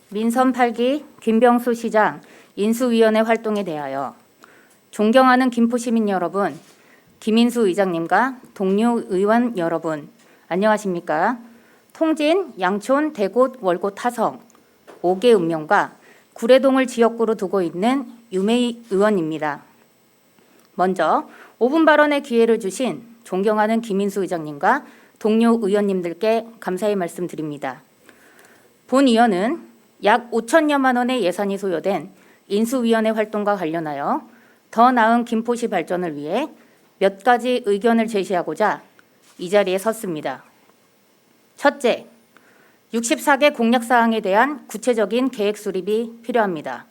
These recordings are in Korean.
민선 8기 김병수 시장 인수위원회 활동에 대하여 존경하는 김포시민 여러분, 김인수 의장님과 동료 의원 여러분, 안녕하십니까? 통진, 양촌, 대곳, 월곶, 타성 5개 읍면과 구례동을 지역구로 두고 있는 유메이 의원입니다. 먼저 5분 발언의 기회를 주신 존경하는 김인수 의장님과 동료 의원님들께 감사의 말씀드립니다. 본 의원은 약 5천여만 원의 예산이 소요된 인수위원회 활동과 관련하여 더 나은 김포시 발전을 위해 몇 가지 의견을 제시하고자 이 자리에 섰습니다. 첫째, 64개 공약사항에 대한 구체적인 계획 수립이 필요합니다.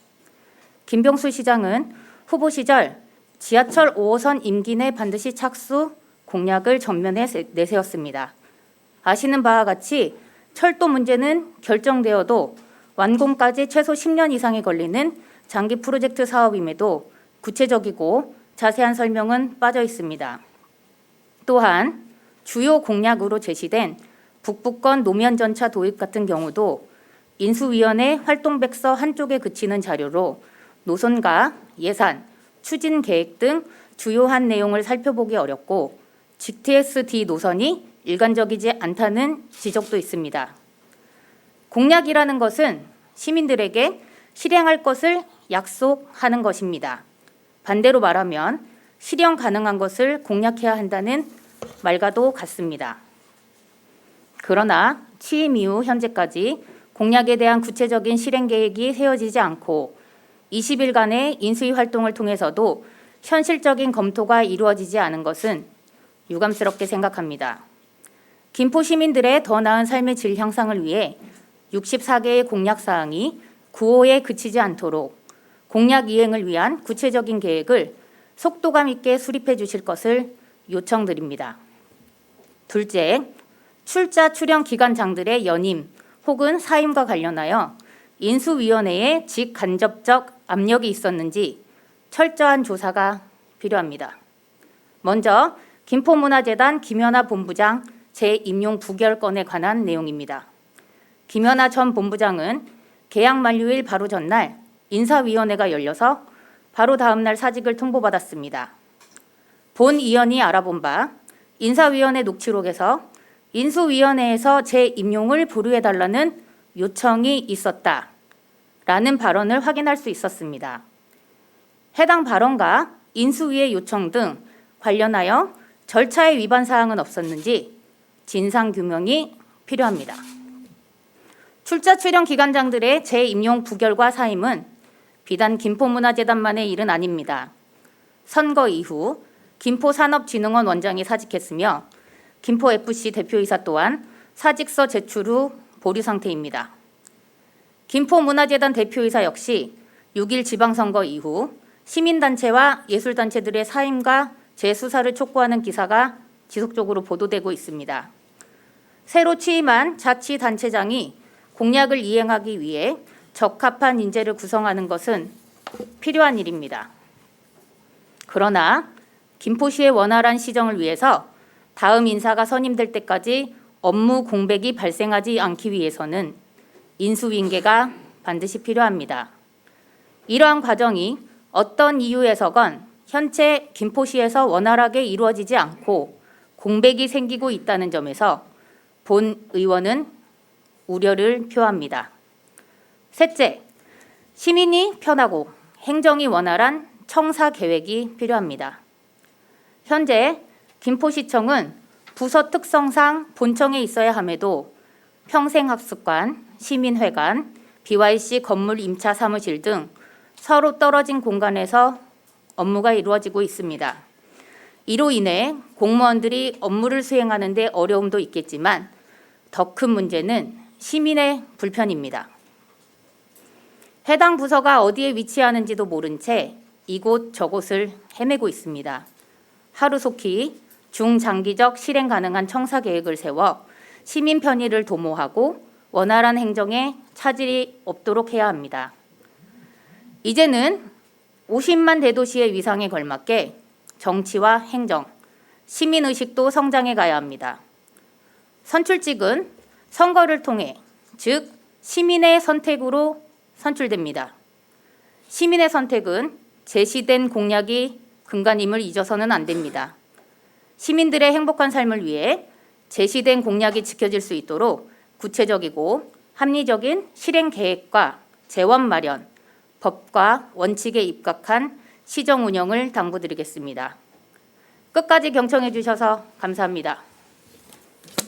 김병수 시장은 후보 시절 지하철 5호선 임기 내 반드시 착수 공약을 전면에 내세웠습니다. 아시는 바와 같이 철도 문제는 결정되어도 완공까지 최소 10년 이상이 걸리는 장기 프로젝트 사업임에도 구체적이고 자세한 설명은 빠져 있습니다. 또한 주요 공약으로 제시된 북부권 노면 전차 도입 같은 경우도 인수위원회 활동백서 한쪽에 그치는 자료로 노선과 예산, 추진 계획 등 주요한 내용을 살펴보기 어렵고 GTX-D 노선이 일관적이지 않다는 지적도 있습니다. 공약이라는 것은 시민들에게 실행할 것을 약속하는 것입니다. 반대로 말하면 실현 가능한 것을 공약해야 한다는 말과도 같습니다. 그러나 취임 이후 현재까지 공약에 대한 구체적인 실행 계획이 세워지지 않고 20일간의 인수위 활동을 통해서도 현실적인 검토가 이루어지지 않은 것은 유감스럽게 생각합니다. 김포 시민들의 더 나은 삶의 질 향상을 위해 64개의 공약사항이 구호에 그치지 않도록 공약 이행을 위한 구체적인 계획을 속도감 있게 수립해 주실 것을 요청드립니다. 둘째, 출자 출연 기관장들의 연임 혹은 사임과 관련하여 인수위원회에 직간접적 압력이 있었는지 철저한 조사가 필요합니다. 먼저 김포문화재단 김연아 본부장 재임용 부결건에 관한 내용입니다. 김연아 전 본부장은 계약 만료일 바로 전날 인사위원회가 열려서 바로 다음 날 사직을 통보받았습니다. 본 의원이 알아본 바 인사위원회 녹취록에서 인수위원회에서 재임용을 보류해달라는 요청이 있었다라는 발언을 확인할 수 있었습니다. 해당 발언과 인수위의 요청 등 관련하여 절차의 위반 사항은 없었는지 진상규명이 필요합니다. 출자 출연 기관장들의 재임용 부결과 사임은 비단 김포문화재단만의 일은 아닙니다. 선거 이후 김포산업진흥원 원장이 사직했으며 김포FC 대표이사 또한 사직서 제출 후 보류 상태입니다. 김포문화재단 대표이사 역시 6일 지방선거 이후 시민단체와 예술단체들의 사임과 재수사를 촉구하는 기사가 지속적으로 보도되고 있습니다. 새로 취임한 자치단체장이 공약을 이행하기 위해 적합한 인재를 구성하는 것은 필요한 일입니다. 그러나 김포시의 원활한 시정을 위해서 다음 인사가 선임될 때까지 업무 공백이 발생하지 않기 위해서는 인수인계가 반드시 필요합니다. 이러한 과정이 어떤 이유에서건 현재 김포시에서 원활하게 이루어지지 않고 공백이 생기고 있다는 점에서 본 의원은 우려를 표합니다. 셋째, 시민이 편하고 행정이 원활한 청사 계획이 필요합니다. 현재 김포시청은 부서 특성상 본청에 있어야 함에도 평생학습관, 시민회관, BYC 건물 임차 사무실 등 서로 떨어진 공간에서 업무가 이루어지고 있습니다. 이로 인해 공무원들이 업무를 수행하는 데 어려움도 있겠지만 더 큰 문제는 시민의 불편입니다. 해당 부서가 어디에 위치하는지도 모른 채 이곳 저곳을 헤매고 있습니다. 하루속히 중장기적 실행 가능한 청사 계획을 세워 시민 편의를 도모하고 원활한 행정에 차질이 없도록 해야 합니다. 이제는 50만 대도시의 위상에 걸맞게 정치와 행정, 시민의식도 성장해 가야 합니다. 선출직은 선거를 통해, 즉 시민의 선택으로 선출됩니다. 시민의 선택은 제시된 공약이 근간임을 잊어서는 안 됩니다. 시민들의 행복한 삶을 위해 제시된 공약이 지켜질 수 있도록 구체적이고 합리적인 실행 계획과 재원 마련, 법과 원칙에 입각한 시정 운영을 당부드리겠습니다. 끝까지 경청해 주셔서 감사합니다.